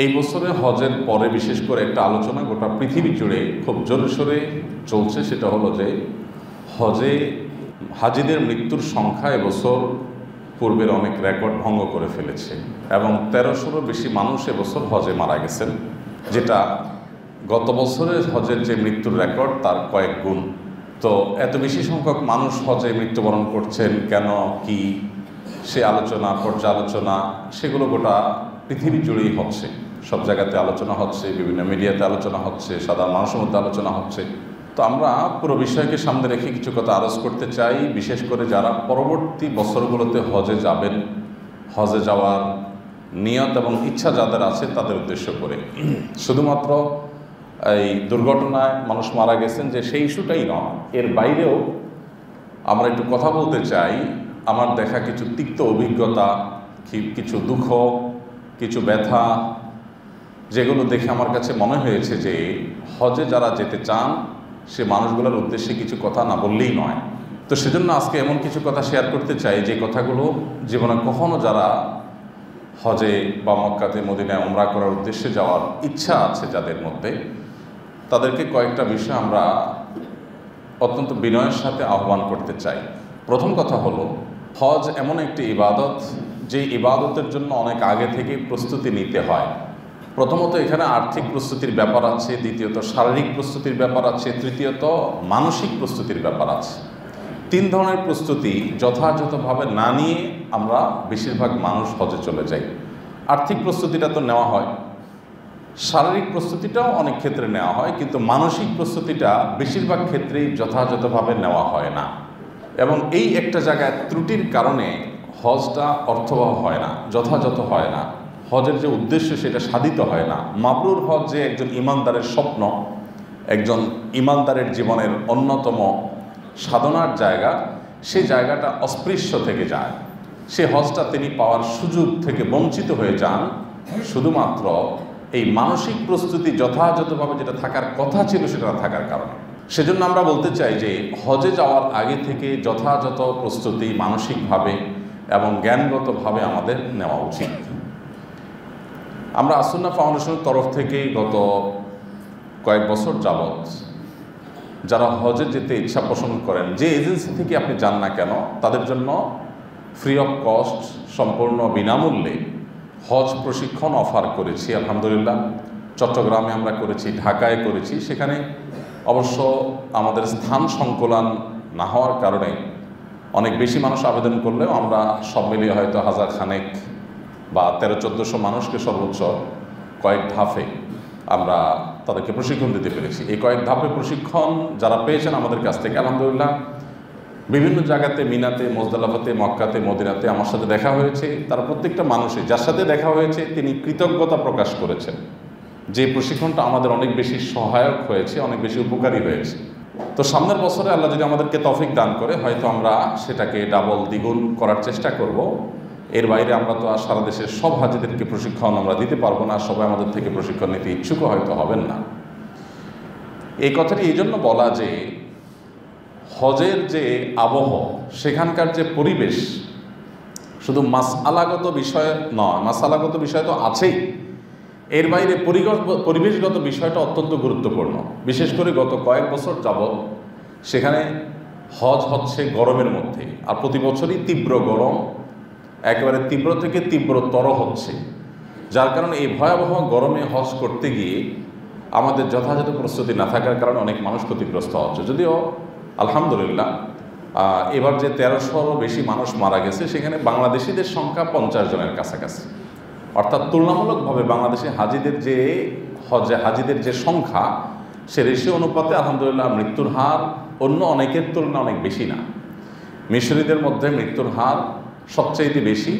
এই বছরে হজের পরে বিশেষ করে একটা আলোচনা গোটা পৃথিবী জুড়ে খুব জোরে সোরে চলছে, সেটা হলো যে হজে হাজিদের মৃত্যুর সংখ্যা এবছর পূর্বের অনেক রেকর্ড ভঙ্গ করে ফেলেছে এবং 1300-রও বেশি মানুষ এবছর হজে মারা গেছেন, যেটা গত বছরের হজের যে মৃত্যুর রেকর্ড তার কয়েক গুণ। তো এত বেশি সংখ্যক মানুষ হজে মৃত্যুবরণ করছেন কেন, কি সে আলোচনা, পর্যালোচনা, সেগুলো গোটা পৃথিবী জুড়েই হচ্ছে। সব জায়গাতে আলোচনা হচ্ছে, বিভিন্ন মিডিয়াতে আলোচনা হচ্ছে, সাধারণ মানুষের মধ্যে আলোচনা হচ্ছে। তো আমরা পুরো বিষয়কে সামনে রেখে কিছু কথা আরজ করতে চাই, বিশেষ করে যারা পরবর্তী বছরগুলোতে হজে যাবেন, হজে যাওয়ার নিয়ত এবং ইচ্ছা যাদের আছে তাদের উদ্দেশ্য করে। শুধুমাত্র এই দুর্ঘটনায় মানুষ মারা গেছেন যে সেই ইস্যুটাই নয়, এর বাইরেও আমরা একটু কথা বলতে চাই। আমার দেখা কিছু তিক্ত অভিজ্ঞতা, কিছু দুঃখ, কিছু ব্যথা, যেগুলো দেখে আমার কাছে মনে হয়েছে যে হজে যারা যেতে চান সে মানুষগুলোর উদ্দেশ্যে কিছু কথা না বললেই নয়। তো সেজন্য আজকে এমন কিছু কথা শেয়ার করতে চাই যে কথাগুলো জীবনে কখনো যারা হজে বা মক্কাতে মদিনায় উমরা করার উদ্দেশ্যে যাওয়ার ইচ্ছা আছে যাদের মধ্যে, তাদেরকে কয়েকটা বিষয় আমরা অত্যন্ত বিনয়ের সাথে আহ্বান করতে চাই। প্রথম কথা হলো, হজ এমন একটি ইবাদত যে ইবাদতের জন্য অনেক আগে থেকেই প্রস্তুতি নিতে হয়। প্রথমত এখানে আর্থিক প্রস্তুতির ব্যাপার আছে, দ্বিতীয়ত শারীরিক প্রস্তুতির ব্যাপার আছে, তৃতীয়ত মানসিক প্রস্তুতির ব্যাপার আছে। 3 ধরনের প্রস্তুতি যথাযথভাবে না নিয়ে আমরা বেশিরভাগ মানুষ হজে চলে যাই। আর্থিক প্রস্তুতিটা তো নেওয়া হয়, শারীরিক প্রস্তুতিটাও অনেক ক্ষেত্রে নেওয়া হয়, কিন্তু মানসিক প্রস্তুতিটা বেশিরভাগ ক্ষেত্রেই যথাযথভাবে নেওয়া হয় না। এবং এই একটা জায়গায় ত্রুটির কারণে হজটা অর্থবহ হয় না, যথাযথ হয় না, হজের যে উদ্দেশ্য সেটা সাধিত হয় না। মাবরুর হজ যে একজন ইমানদারের স্বপ্ন, একজন ইমানদারের জীবনের অন্যতম সাধনার জায়গা, সেই জায়গাটা অস্পৃশ্য থেকে যায়। সে হজটা তিনি পাওয়ার সুযোগ থেকে বঞ্চিত হয়ে যান শুধুমাত্র এই মানসিক প্রস্তুতি যথাযথভাবে যেটা থাকার কথা ছিল সেটা না থাকার কারণে। সেজন্য আমরা বলতে চাই যে হজে যাওয়ার আগে থেকে যথাযথ প্রস্তুতি মানসিকভাবে এবং জ্ঞানগতভাবে আমাদের নেওয়া উচিত। আমরা আসুন্নাহ ফাউন্ডেশনের তরফ থেকে গত কয়েক বছর যাবৎ যারা হজে যেতে ইচ্ছা পোষণ করেন, যে এজেন্সি থেকে আপনি যান না কেন, তাদের জন্য ফ্রি অফ কস্ট, সম্পূর্ণ বিনামূল্যে হজ প্রশিক্ষণ অফার করেছি। আলহামদুলিল্লাহ, চট্টগ্রামে আমরা করেছি, ঢাকায় করেছি। সেখানে অবশ্য আমাদের স্থান সংকুলান না হওয়ার কারণে অনেক বেশি মানুষ আবেদন করলেও আমরা সব মিলিয়ে হয়তো 1000 খানেক বা 1300-1400 মানুষকে সর্বোচ্চ কয়েক ধাপে আমরা তাদেরকে প্রশিক্ষণ দিতে পেরেছি। এই কয়েক ধাপে প্রশিক্ষণ যারা পেয়েছেন আমাদের কাছ থেকে, আলহামদুলিল্লাহ, বিভিন্ন জায়গাতে, মিনাতে, মুজদালিফাতে, মক্কাতে, মদিনাতে আমার সাথে দেখা হয়েছে। তারা প্রত্যেকটা মানুষই যার সাথে দেখা হয়েছে তিনি কৃতজ্ঞতা প্রকাশ করেছেন যে প্রশিক্ষণটা আমাদের অনেক বেশি সহায়ক হয়েছে, অনেক বেশি উপকারী হয়েছে। তো সামনের বছরে আল্লাহ যদি আমাদেরকে তৌফিক দান করে হয়তো আমরা সেটাকে ডাবল, দ্বিগুণ করার চেষ্টা করব। এর বাইরে আমরা তো আর সারা দেশের সব হাজিদেরকে প্রশিক্ষণ আমরা দিতে পারবো না, সবাই আমাদের থেকে প্রশিক্ষণ নিতে ইচ্ছুকও হয়তো হবেন না। এই কথাটি এই জন্য বলা যে হজের যে আবহ, সেখানকার যে পরিবেশ, শুধু মাসআলাগত বিষয় নয়, মাসআলাগত বিষয় তো আছেই, এর বাইরে পরিবেশগত বিষয়টা অত্যন্ত গুরুত্বপূর্ণ। বিশেষ করে গত কয়েক বছর যাবৎ সেখানে হজ হচ্ছে গরমের মধ্যে, আর প্রতি বছরই তীব্র গরম, একেবারে তীব্র থেকে তীব্রতর হচ্ছে, যার কারণে এই ভয়াবহ গরমে হজ করতে গিয়ে আমাদের যথাযথ প্রস্তুতি না থাকার কারণে অনেক মানুষ ক্ষতিগ্রস্ত হচ্ছে। যদিও আলহামদুলিল্লাহ এবার যে 1300-রও বেশি মানুষ মারা গেছে, সেখানে বাংলাদেশিদের সংখ্যা 50 জনের কাছাকাছি। অর্থাৎ তুলনামূলকভাবে বাংলাদেশে হাজিদের যে সংখ্যা, সে রেশিও অনুপাতে আলহামদুলিল্লাহ মৃত্যুর হার অন্য অনেকের তুলনায় অনেক বেশি না। মিশরীদের মধ্যে মৃত্যুর হার সবচাইতে বেশি।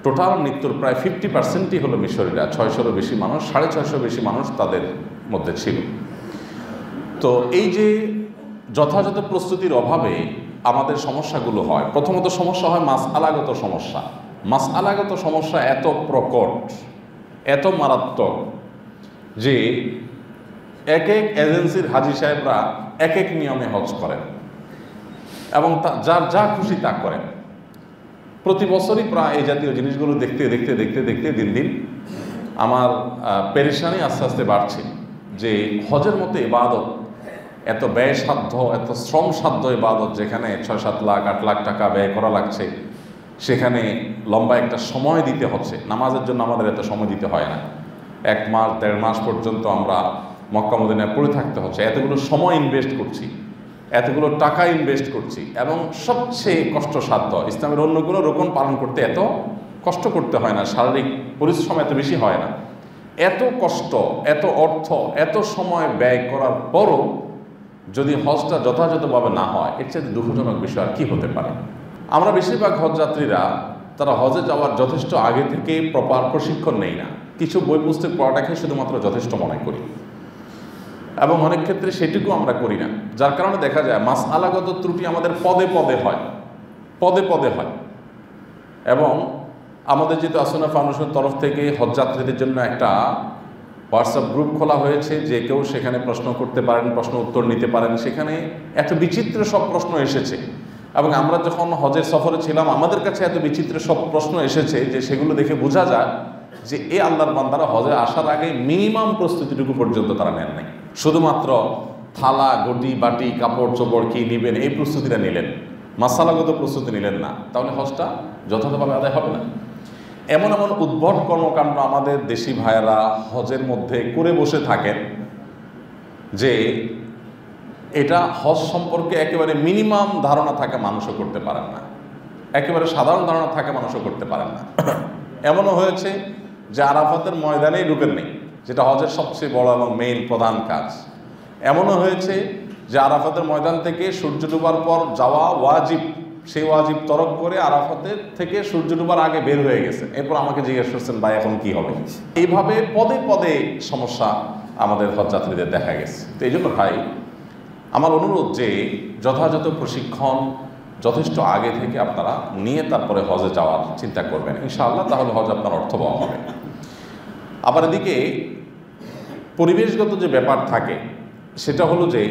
টোটাল মৃত্যুর প্রায় 50%ই হলো মিশরীরা। 600-রও বেশি মানুষ, 650 বেশি মানুষ তাদের মধ্যে ছিল। তো এই যে যথাযথ প্রস্তুতির অভাবে আমাদের সমস্যাগুলো হয়, প্রথমত সমস্যা হয় মাসআলাগত সমস্যা। মাসআলাগত সমস্যা এত প্রকট, এত মারাত্মক যে এক এক এজেন্সির হাজি সাহেবরা এক এক নিয়মে হজ করেন এবং যার যা খুশি তা করেন। প্রতি বছরই প্রায় এই জাতীয় জিনিসগুলো দেখতে দেখতে দেখতে দেখতে দিন দিন আমার পেরেশানি আস্তে আস্তে বাড়ছে যে হজের মতো ইবাদত, এত ব্যয়সাধ্য, এত শ্রমসাধ্য ইবাদত, যেখানে 6-7 লাখ 8 লাখ টাকা ব্যয় করা লাগছে, সেখানে লম্বা একটা সময় দিতে হচ্ছে। নামাজের জন্য আমাদের এত সময় দিতে হয় না, 1 মাস 1.5 মাস পর্যন্ত আমরা মক্কা মদিনায় পড়ে থাকতে হচ্ছে, এতগুলো সময় ইনভেস্ট করছি, এতগুলো টাকা ইনভেস্ট করছি, এবং সবচেয়ে কষ্টসাধ্য ইসলামের অন্য কোনো রোকন পালন করতে এত কষ্ট করতে হয় না, শারীরিক পরিশ্রম এত বেশি হয় না। এত কষ্ট, এত অর্থ, এত সময় ব্যয় করার পরও যদি হজটা যথাযথভাবে না হয়, এর চেয়ে দুঃখজনক বিষয় আর কি হতে পারে। আমরা বেশিরভাগ হজযাত্রীরা তারা হজে যাওয়ার যথেষ্ট আগে থেকে প্রপার প্রশিক্ষণ নেই না, কিছু বই পুস্তক পড়াটাকে শুধুমাত্র যথেষ্ট মনে করি, এবং অনেক ক্ষেত্রে সেটুকু আমরা করি না। যার কারণে দেখা যায় মাসআলাগত ত্রুটি আমাদের পদে পদে হয়, পদে পদে হয়। এবং আমাদের যেহেতু আসনা ফাউন্ডেশনের তরফ থেকে হজযাত্রীদের জন্য একটা হোয়াটসঅ্যাপ গ্রুপ খোলা হয়েছে, যে কেউ সেখানে প্রশ্ন করতে পারেন, প্রশ্ন উত্তর নিতে পারেন। সেখানে এত বিচিত্র সব প্রশ্ন এসেছে, এবং আমরা যখন হজের সফরে ছিলাম আমাদের কাছে এত বিচিত্র সব প্রশ্ন এসেছে যে সেগুলো দেখে বোঝা যায় যে এই আল্লাহর বান্দারা হজে আসার আগে মিনিমাম প্রস্তুতিটুকু পর্যন্ত তারা নেন নাই। শুধুমাত্র থালা, গটি, বাটি, কাপড় চোপড় কী নেবেন এই প্রস্তুতিটা নিলেন, মাসালাগত প্রস্তুতি নিলেন না, তাহলে হজটা যথাযথভাবে আদায় হবে না। এমন এমন উদ্ভট কর্মকাণ্ড আমাদের দেশি ভাইয়েরা হজের মধ্যে করে বসে থাকেন যে এটা হজ সম্পর্কে একেবারে মিনিমাম ধারণা থাকা মানুষও করতে পারেন না, একেবারে সাধারণ ধারণা থাকা মানুষও করতে পারেন না। এমনও হয়েছে যে আরাফাতের ময়দানেই ঢুকেন নেই, যেটা হজের সবচেয়ে বড় এবং মেইন প্রধান কাজ। এমনও হয়েছে যে আরাফাতের ময়দান থেকে সূর্য ডুবার পর যাওয়া ওয়াজিব, সেই ওয়াজিব তরক করে আরাফাতের থেকে সূর্য ডুবার আগে বের হয়ে গেছে, এরপর আমাকে জিজ্ঞেস করছেন ভাই এখন কি হবে। এইভাবে পদে পদে সমস্যা আমাদের হজযাত্রীদের দেখা গেছে। তো এই জন্য ভাই আমার অনুরোধ যে যথাযথ প্রশিক্ষণ যথেষ্ট আগে থেকে আপনারা নিয়ে তারপরে হজে যাওয়ার চিন্তা করবেন ইনশাআল্লাহ, তাহলে হজ আপনার অর্থবহ হবে। আবার এদিকে পরিবেশগত যে ব্যাপার থাকে সেটা হলো যে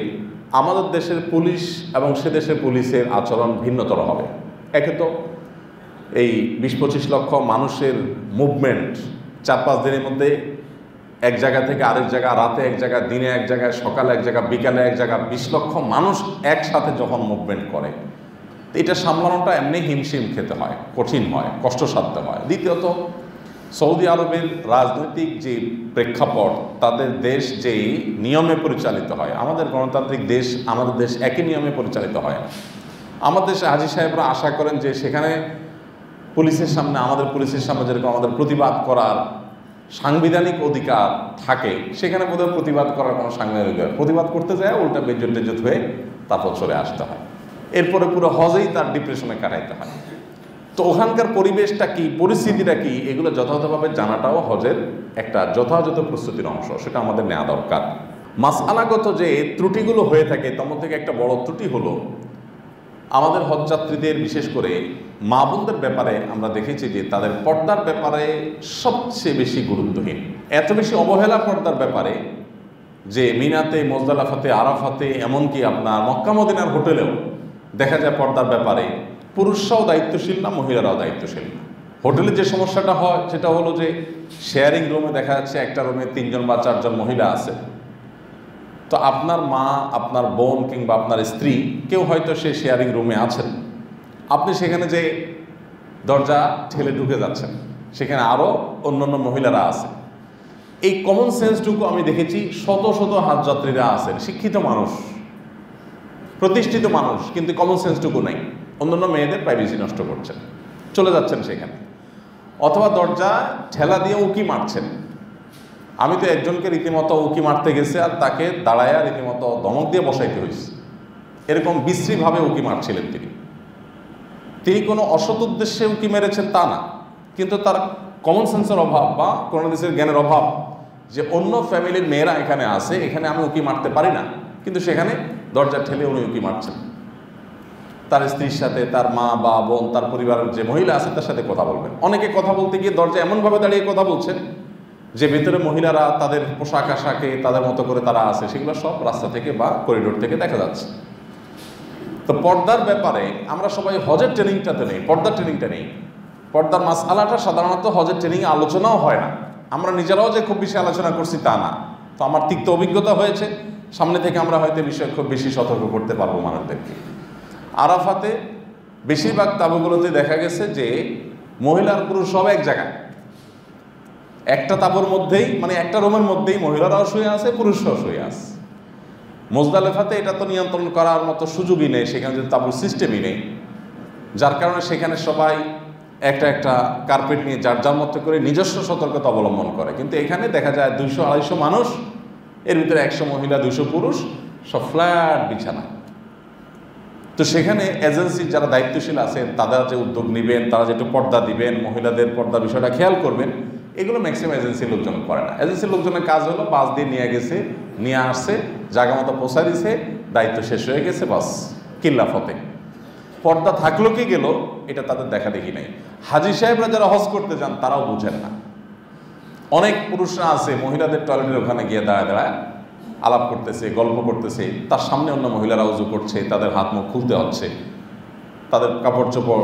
আমাদের দেশের পুলিশ এবং সে দেশের পুলিশের আচরণ ভিন্নতর হবে। একে তো এই 20-25 লক্ষ মানুষের মুভমেন্ট 4-5 দিনের মধ্যে এক জায়গা থেকে আরেক জায়গা, রাতে এক জায়গা, দিনে এক জায়গায়, সকালে এক জায়গা, বিকালে এক জায়গা, 20 লক্ষ মানুষ একসাথে যখন মুভমেন্ট করে, এটা সামলানোটা এমনি হিমশিম খেতে হয়, কঠিন হয়, কষ্টসাধ্য হয়। দ্বিতীয়ত সৌদি আরবের রাজনৈতিক যে প্রেক্ষাপট, তাদের দেশ যেই নিয়মে পরিচালিত হয়, আমাদের গণতান্ত্রিক দেশ, আমাদের দেশ একই নিয়মে পরিচালিত হয় না। আমাদের দেশে হাজী সাহেবরা আশা করেন যে সেখানে পুলিশের সামনে, আমাদের পুলিশের সামনে যেরকম আমাদের প্রতিবাদ করার সাংবিধানিক অধিকার থাকে, সেখানে বোধহয় প্রতিবাদ করার কোনো সাংবিধানিক অধিকার, প্রতিবাদ করতে যায় উল্টা বেজ্জত টেজ্জত হয়ে তারপর চলে আসতে হয়, এরপরে পুরো হজেই তার ডিপ্রেশনে কাটাইতে হয়। তো ওখানকার পরিবেশটা কি, পরিস্থিতিটা কি, এগুলো যথাযথভাবে জানাটাও হজের একটা যথাযথ প্রস্তুতির অংশ, সেটা আমাদের নেওয়া দরকার। মাসআলাগত যে ত্রুটিগুলো হয়ে থাকে তার মধ্যে থেকে একটা বড় ত্রুটি হলো আমাদের হজযাত্রীদের, বিশেষ করে মা বোনদের ব্যাপারে আমরা দেখেছি যে তাদের পর্দার ব্যাপারে সবচেয়ে বেশি গুরুত্বহীন, এত বেশি অবহেলা পর্দার ব্যাপারে যে মিনাতে, মুজদালিফাতে, আরাফাতে, এমনকি আপনার মক্কা মদিনার হোটেলেও দেখা যায় পর্দার ব্যাপারে পুরুষরাও দায়িত্বশীল না, মহিলারাও দায়িত্বশীল না। হোটেলে যে সমস্যাটা হয় সেটা হলো যে শেয়ারিং রুমে দেখা যাচ্ছে একটা রুমে 3 জন বা 4 জন মহিলা আছে। তো আপনার মা, আপনার বোন কিংবা আপনার স্ত্রী কেউ হয়তো সে শেয়ারিং রুমে আছেন, আপনি সেখানে যে দরজা ঠেলে ঢুকে যাচ্ছেন, সেখানে আরও অন্যান্য মহিলারা আছে। এই কমন সেন্সটুকু আমি দেখেছি শত শত হজযাত্রীরা আছেন, শিক্ষিত মানুষ, প্রতিষ্ঠিত মানুষ, কিন্তু কমন সেন্সটুকু নাই। অন্যান্য মেয়েদের প্রাইভেসি নষ্ট করছেন, চলে যাচ্ছেন সেখানে, অথবা দরজা ঠেলা দিয়ে উকি মারছেন। আমি তো একজনকে রীতিমতো উকি মারতে গেছে আর তাকে দাঁড়ায়া রীতিমতো ধমক দিয়ে বসাইতে হয়েছে, এরকম বিশ্রীভাবে উকি মারছিলেন তিনি কোনো অসৎ উদ্দেশ্যে উকি মেরেছেন তা না, কিন্তু তার কমন সেন্সের অভাব বা কোনো দেশের জ্ঞানের অভাব যে অন্য ফ্যামিলির মেয়েরা এখানে আছে, এখানে আমি উকি মারতে পারি না, কিন্তু সেখানে দরজা ঠেলে উনি উকি মারছেন। তার স্ত্রীর সাথে, তার মা বা বোন, তার পরিবারের যে মহিলা আছে তার সাথে কথা বলবেন। অনেকে কথা বলতে গিয়ে দরজা এমনভাবে দাঁড়িয়ে কথা বলছেন যে ভেতরে মহিলারা তাদের পোশাক আশাকে তাদের মতো করে তারা আছে, সেগুলো সব রাস্তা থেকে বা করিডোর থেকে দেখা যাচ্ছে। তো পর্দার ব্যাপারে আমরা সবাই হজের ট্রেনিংটাতে নেই, পর্দার ট্রেনিংটা নেই। পর্দার মাসআলাটা সাধারণত হজের ট্রেনিংয়ে আলোচনাও হয় না। আমরা নিজেরাও যে খুব বেশি আলোচনা করছি তা না, তো আমার তিক্ত অভিজ্ঞতা হয়েছে, সামনে থেকে আমরা হয়তো বিষয়ে খুব বেশি সতর্ক করতে পারবো মানুষদেরকে। আরাফাতে বেশিরভাগ তাঁবুগুলোতে দেখা গেছে যে মহিলা আর পুরুষ সব এক জায়গায়, একটা তাঁবুর মধ্যেই, মানে একটা রুমের মধ্যেই মহিলারাও শুয়ে আছে, পুরুষরাও শুয়ে আছে। মুজদালেফাতে এটা তো নিয়ন্ত্রণ করার মতো সুযোগই নেই, সেখানে যদি তাঁবুর সিস্টেমই নেই, যার কারণে সেখানে সবাই একটা একটা কার্পেট নিয়ে যার যার মতো করে নিজস্ব সতর্কতা অবলম্বন করে। কিন্তু এখানে দেখা যায় 200-250 মানুষ, এর ভিতরে 100 মহিলা 200 পুরুষ, সব ফ্ল্যাট বিছানা। তো সেখানে এজেন্সির যারা দায়িত্বশীল আছেন তারা যে উদ্যোগ নেবেন, তারা যে একটু পর্দা দিবেন, মহিলাদের পর্দা বিষয়টা খেয়াল করবেন, এগুলো ম্যাক্সিমাম এজেন্সির লোকজন করে না। এজেন্সির লোকজনের কাজ হলো বাস দিয়ে নিয়ে গেছে, নিয়ে আসছে, জায়গা মতো পৌঁছা দিছে, দায়িত্ব শেষ হয়ে গেছে, বাস কিল্লা ফতে। পর্দা থাকলো কি গেল এটা তাদের দেখা দেখি নাই। হাজি সাহেবরা যারা হজ করতে যান তারাও বুঝেন না। অনেক পুরুষরা আছে মহিলাদের টয়লেটের ওখানে গিয়ে দাঁড়ায় দাঁড়ায় আলাপ করতেছে, গল্প করতেছে, তার সামনে অন্য মহিলারা উজু করছে, তাদের হাত মুখ খুলতে হচ্ছে, তাদের কাপড় চোপড়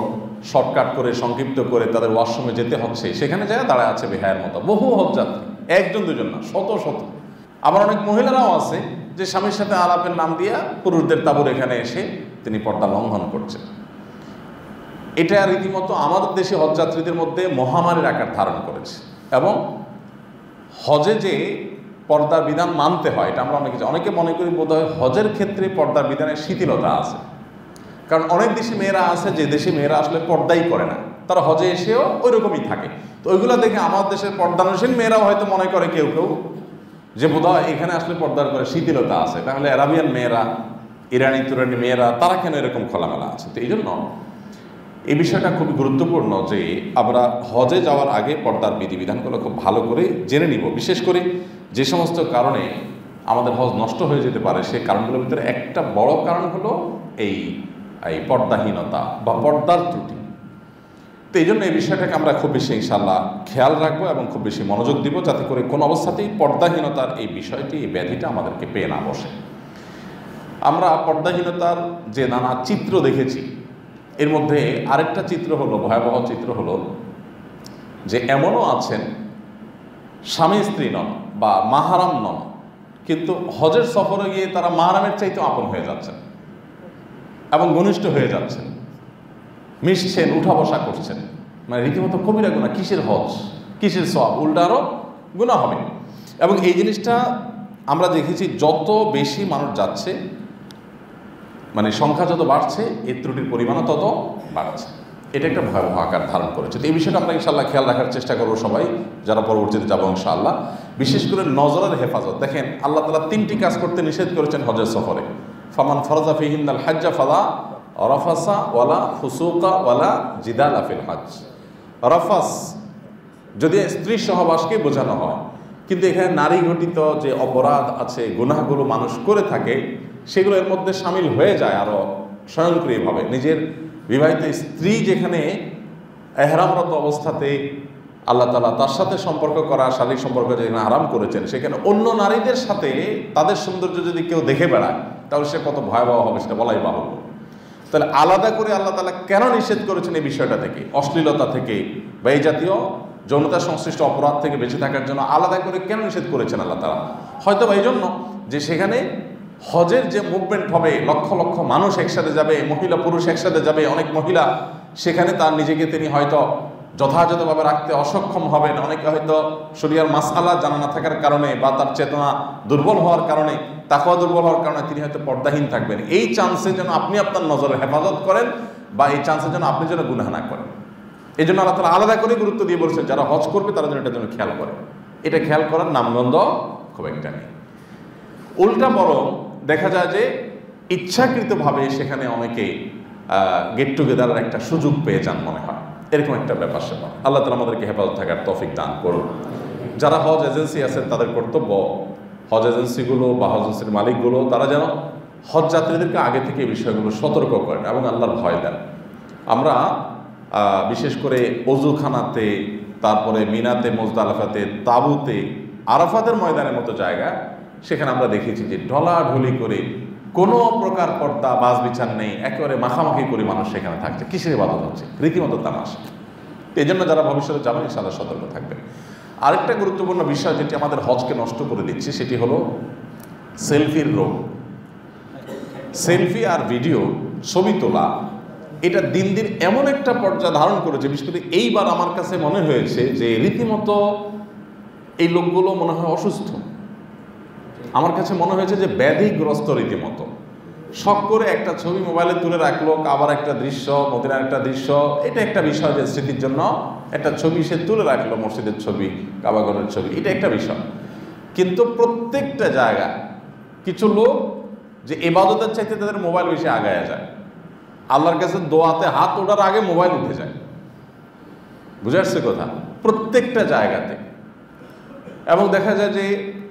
শর্টকাট করে সংক্ষিপ্ত করে তাদের ওয়াশরুমে যেতে হচ্ছে, সেখানে যায় দাঁড়ায় আছে বেহায়ের মতো। বহু হজযাত্রী, একজন দুজন না, শত শত। আবার অনেক মহিলারাও আছে যে স্বামীর সাথে আলাপের নাম দিয়া পুরুষদের তাঁবুর এখানে এসে তিনি পর্দা লঙ্ঘন করছেন। এটা রীতিমতো আমাদের দেশে হজযাত্রীদের মধ্যে মহামারীর আকার ধারণ করেছে। এবং হজে যে পর্দার বিধান মানতে হয় এটা আমরা অনেকে মনে করি বোধ হয় হজের ক্ষেত্রে পর্দার বিধানের শিথিলতা আছে। কারণ অনেক দেশে মেয়েরা আছে যে দেশে মেয়েরা আসলে পর্দাই করে না, তারা হজে এসেও ওই রকমই থাকে। তো ওইগুলো দেখে আমার দেশের পর্দানুশীল মেয়েরাও হয়তো মনে করে কেউ কেউ যে বোধ হয় এখানে আসলে পর্দার করে শিথিলতা আছে, তাহলে আরাবিয়ান মেয়েরা, ইরানি তুরানি মেয়েরা তারা কেন এরকম খোলামেলা আছে। তো এই জন্য এই বিষয়টা খুবই গুরুত্বপূর্ণ যে আমরা হজে যাওয়ার আগে পর্দার বিধিবিধানগুলো খুব ভালো করে জেনে নিব। বিশেষ করে যে সমস্ত কারণে আমাদের হজ নষ্ট হয়ে যেতে পারে সেই কারণগুলোর ভিতরে একটা বড় কারণ হলো এই পর্দাহীনতা বা পর্দার ত্রুটি। তো এই জন্য এই বিষয়টাকে আমরা খুব বেশি ইনশাআল্লাহ খেয়াল রাখবো এবং খুব বেশি মনোযোগ দিব, যাতে করে কোনো অবস্থাতেই পর্দাহীনতার এই বিষয়টি, এই ব্যাধিটা আমাদেরকে পেয়ে না বসে। আমরা পর্দাহীনতার যে নানা চিত্র দেখেছি, এর মধ্যে আরেকটা চিত্র হলো, ভয়াবহ চিত্র হলো যে এমনও আছেন স্বামী স্ত্রী নন বা মাহারাম নন, কিন্তু হজের সফরে গিয়ে তারা মাহারামের চাইতে আপন হয়ে যাচ্ছেন এবং ঘনিষ্ঠ হয়ে যাচ্ছেন, মিশছেন, উঠা বসা করছেন, মানে রীতিমতো কবিরা গুনাহ। কিসের হজ, কিসের সওয়াব, উল্টা আরও গুনাহ হবে। এবং এই জিনিসটা আমরা দেখেছি যত বেশি মানুষ যাচ্ছে, মানে সংখ্যা যত বাড়ছে এই ত্রুটির পরিমাণও তত বাড়ছে। এটা একটা ভয়াবহ আকার ধারণ করেছে। তো এই বিষয়টা আমরা ইনশাআল্লাহ খেয়াল রাখার চেষ্টা করবো সবাই যারা পরবর্তীতে যাবো ইনশাআল্লাহ। বিশেষ করে নজরের হেফাজত। দেখেন আল্লাহ তাআলা 3টি কাজ করতে নিষেধ করেছেন হজের সফরে। ফামান ফারাজা ফিহিন্নাল হাজ্জা ফালা রাফাসা ওয়ালা ফুসুকা ওয়ালা জিদালা ফিল হজ। রাফাস যদি স্ত্রী সহবাসকে বোঝানো হয়, কিন্তু এখানে নারী ঘটিত যে অপরাধ আছে, গুনাহগুলো মানুষ করে থাকে, সেগুলো এর মধ্যে সামিল হয়ে যায় আরও স্বয়ংক্রিয়ভাবে। নিজের বিবাহিত স্ত্রী যেখানে এহরামরত অবস্থাতে আল্লাহ তাআলা তার সাথে সম্পর্ক করা, শারীরিক সম্পর্ক যেখানে হারাম করেছেন, সেখানে অন্য নারীদের সাথে তাদের সৌন্দর্য যদি কেউ দেখে বেড়ায় তাহলে সে কত ভয়াবহ হবে সেটা বলাই বাহুল্য। তাহলে আলাদা করে আল্লাহ তাআলা কেন নিষেধ করেছেন এই বিষয়টা থেকে, অশ্লীলতা থেকে বা এই জাতীয় যৌনতা সংশ্লিষ্ট অপরাধ থেকে বেঁচে থাকার জন্য আলাদা করে কেন নিষেধ করেছেন আল্লাহ তাআলা? হয়তো বা এই জন্য যে সেখানে হজের যে মুভমেন্ট হবে, লক্ষ লক্ষ মানুষ একসাথে যাবে, মহিলা পুরুষ একসাথে যাবে, অনেক মহিলা সেখানে তার নিজেকে তিনি হয়তো যথাযথভাবে রাখতে অসক্ষম হবেন, অনেকে হয়তো শরিয়ার মাসআলা জানা না থাকার কারণে বা তার চেতনা দুর্বল হওয়ার কারণে, তাকওয়া দুর্বল হওয়ার কারণে তিনি হয়তো পর্দাহীন থাকবেন। এই চান্সে যেন আপনি আপনার নজরের হেফাজত করেন বা এই চান্সে যেন আপনি যেন গুনাহ না করেন, এই জন্য আল্লাহ তাআলা আলাদা করে গুরুত্ব দিয়ে বলছেন যারা হজ করবে তারা যেন এটার জন্য খেয়াল করে। এটা খেয়াল করার নামগন্ধ খুব একটা নেই। উল্টা বরং দেখা যায় যে ইচ্ছাকৃতভাবে সেখানে অনেকে গেট টুগেদারের একটা সুযোগ পেয়ে যান মনে হয়, এরকম একটা ব্যাপার স্যাপার। আল্লাহ তাআলা আমাদেরকে হেফাজত থাকার তৌফিক দান করুন। যারা হজ এজেন্সি আছেন তাদের কর্তব্য হজ এজেন্সিগুলো বা হজ এজেন্সির মালিকগুলো তারা যেন হজ যাত্রীদেরকে আগে থেকে এই বিষয়গুলো সতর্ক করেন এবং আল্লাহর ভয় দেন। আমরা বিশেষ করে অজুখানাতে, তারপরে মিনাতে, মুজদালিফাতে, তাবুতে, আরাফাতের ময়দানের মতো জায়গা, সেখানে আমরা দেখেছি যে ঢলাঢলি করে কোনো প্রকার পর্দা বাস বিছান নেই, একেবারে মাখামাখি করে মানুষ সেখানে থাকছে। কিসের ইবাদত হচ্ছে? রীতিমতো তামাশা। এই জন্য যারা ভবিষ্যতে যাবেন ইনশাআল্লাহ সতর্ক থাকবেন। আরেকটা গুরুত্বপূর্ণ বিষয় যেটি আমাদের হজকে নষ্ট করে দিচ্ছে সেটি হলো সেলফির রোগ। সেলফি আর ভিডিও, ছবি তোলা, এটা দিন দিন এমন একটা পর্যায়ে ধারণ করেছে, বিশেষ করে এইবার আমার কাছে মনে হয়েছে যে রীতিমতো এই লোকগুলো মনে হয় অসুস্থ। আমার কাছে মনে হয়েছে যে ব্যাধিগ্রস্ত রীতিমতো। শখ করে একটা ছবি মোবাইলে তুলে রাখলো, আবার একটা দৃশ্য, মদিনার একটা দৃশ্য, এটা একটা বিষয় যে স্মৃতির জন্য একটা ছবি সে তুলে রাখলো, মসজিদের ছবি, কাবাগরের ছবি, এটা একটা বিষয়। কিন্তু প্রত্যেকটা জায়গায় কিছু লোক যে ইবাদতের চাইতে তাদের মোবাইল বেশি আগায় যায়, আল্লাহর কাছে দোয়াতে হাত ওঠার আগে মোবাইল উঠে যায়। বুঝে আসছে কথা? প্রত্যেকটা জায়গাতে। এবং দেখা যায় যে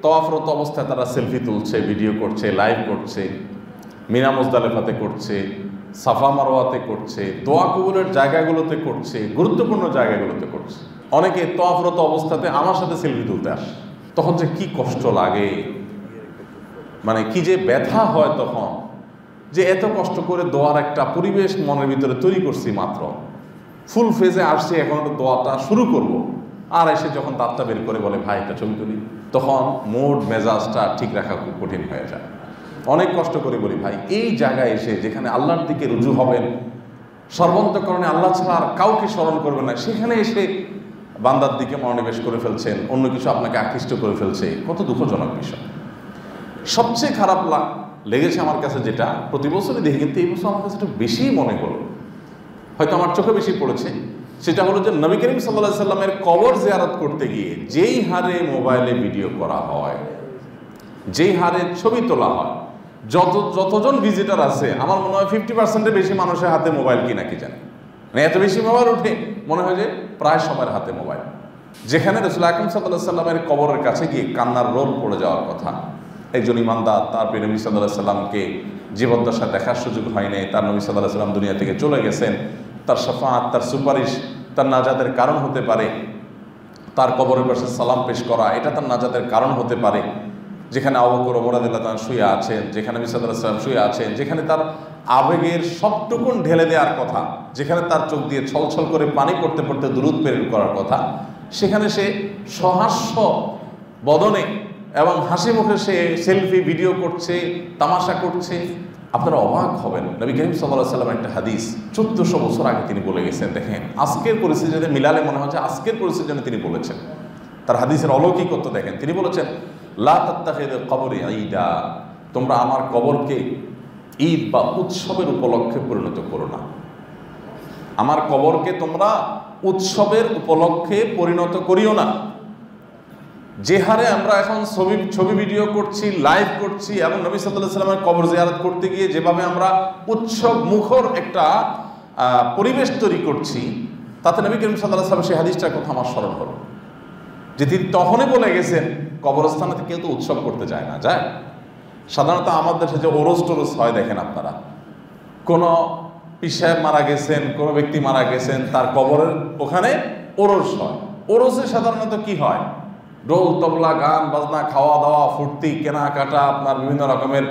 তওয়াফরত অবস্থায় তারা সেলফি তুলছে, ভিডিও করছে, লাইভ করছে, মিনা মুজদালিফাতে করছে, সাফা মারওয়াতে করছে, দোয়া কবুলের জায়গাগুলোতে করছে, গুরুত্বপূর্ণ জায়গাগুলোতে করছে। অনেকে তওয়াফরত অবস্থাতে আমার সাথে সেলফি তুলতে আসে, তখন যে কি কষ্ট লাগে, মানে কি যে ব্যথা হয় তখন, যে এত কষ্ট করে দোয়ার একটা পরিবেশ মনের ভিতরে তৈরি করছি, মাত্র ফুল ফেজে আসছি, এখন তো দোয়াটা শুরু করব, আর এসে যখন দাঁতটা বের করে বলে ভাই একটা ছবি তুলি, তখন মুড মেজাজটা ঠিক রাখা খুব কঠিন হয়ে যায়। অনেক কষ্ট করে বলি ভাই, এই জায়গায় এসে যেখানে আল্লাহর দিকে রুজু হবেন, সর্বান্তঃকরণে আল্লাহ ছাড়া আর কাউকে স্মরণ করবেন না, সেখানে এসে বান্দার দিকে মনোনিবেশ করে ফেলছেন, অন্য কিছু আপনাকে আকৃষ্ট করে ফেলছে, কত দুঃখজনক বিষয়। সবচেয়ে খারাপ লেগেছে আমার কাছে, যেটা প্রতি বছরই দেখি, কিন্তু এই বছর আমার কাছে একটু বেশি মনে হলো, হয়তো আমার চোখে বেশি পড়েছে, সেটা হলো যে নবী করিম সাল্লাল্লাহু আলাইহি সাল্লামের কবর জিয়ারত করতে গিয়ে যেই হারে মোবাইলে ভিডিও করা হয়, যেই হারে ছবি তোলা হয়, যতজন ভিজিটার আছে, আমার মনে হয় 50%-এর বেশি মানুষের হাতে মোবাইল কিনা কি জানে, মানে এত বেশি মোবাইল উঠে মনে হয় যে প্রায় সবার হাতে মোবাইল। যেখানে রাসূল আকরাম সাল্লাল্লাহু আলাইহি সাল্লামের কবরের কাছে গিয়ে কান্নার রোল পড়ে যাওয়ার কথা, একজন ইমানদার তার প্রিয় নবী সাল্লাল্লাহু আলাইহি সাল্লামকে জীবদ্দশা দেখার সুযোগ হয় নাই, তার নবী সাল্লাল্লাহু আলাইহি সাল্লাম দুনিয়া থেকে চলে গেছেন, তার শাফাআত, তার সুপারিশ তার নাজাতের কারণ হতে পারে, তার কবরের পাশে সালাম পেশ করা এটা তার নাজাতের কারণ হতে পারে, যেখানে আবু বকর ওমর রাদিয়াল্লাহু তাআলা শুয়ে আছেন, যেখানে নবী সাল্লাল্লাহু আলাইহি সাল্লাম শুয়ে আছেন, যেখানে তার আবেগের সবটুকুন ঢেলে দেওয়ার কথা, যেখানে তার চোখ দিয়ে ছলছল করে পানি পড়তে পড়তে দুরূদ প্রেরণ করার কথা, সেখানে সে সহাস্য বদনে এবং হাসি মুখে সে সেলফি ভিডিও করছে, তামাশা করছে। আপনারা অবাক হবেন, নবী করিম সাল্লাল্লাহু আলাইহি ওয়াসাল্লাম একটা হাদিস 1400 বছর আগে তিনি বলে গেছেন। দেখেন আজকের পরিস্থিতির সাথে মিলালে মনে হচ্ছে আজকের পরিস্থিতির জন্য তিনি বলেছেন। তার হাদিসের অলৌকিকত্ব দেখেন। তিনি বলেছেন, লা তাত্তাখিযু কবরি ঈদা, তোমরা আমার কবরকে ঈদ বা উৎসবের উপলক্ষে পরিণত করো না। আমার কবরকে তোমরা উৎসবের উপলক্ষে পরিণত করিও না। যে হারে আমরা এখন ছবি ভিডিও করছি, লাইভ করছি, এবং নবী সাল্লাল্লাহু আলাইহি ওয়াসাল্লামের কবর জিয়ারত করতে গিয়ে যেভাবে আমরা উৎসব মুখর একটা পরিবেশ তৈরি করছি, তাতে নবী করিম সাল্লাল্লাহু আলাইহি ওয়াসাল্লাম সেই হাদিসটার কথা আমার স্মরণ হলো, যে তিনি তখনই বলে গেছেন কবরস্থানে কেউ তো উৎসব করতে যায় না, যায় সাধারণত আমাদের দেশে যে ওরস টোরস হয়, দেখেন আপনারা, কোনো পীর সাহেব মারা গেছেন, কোনো ব্যক্তি মারা গেছেন, তার কবরের ওখানে ওরস হয়। ওরসে সাধারণত কি হয়? ঢোল তবলা, গান বাজনা, খাওয়া দাওয়া, ফুর্তি, কেনাকাটা, আপনার বিভিন্ন রকমের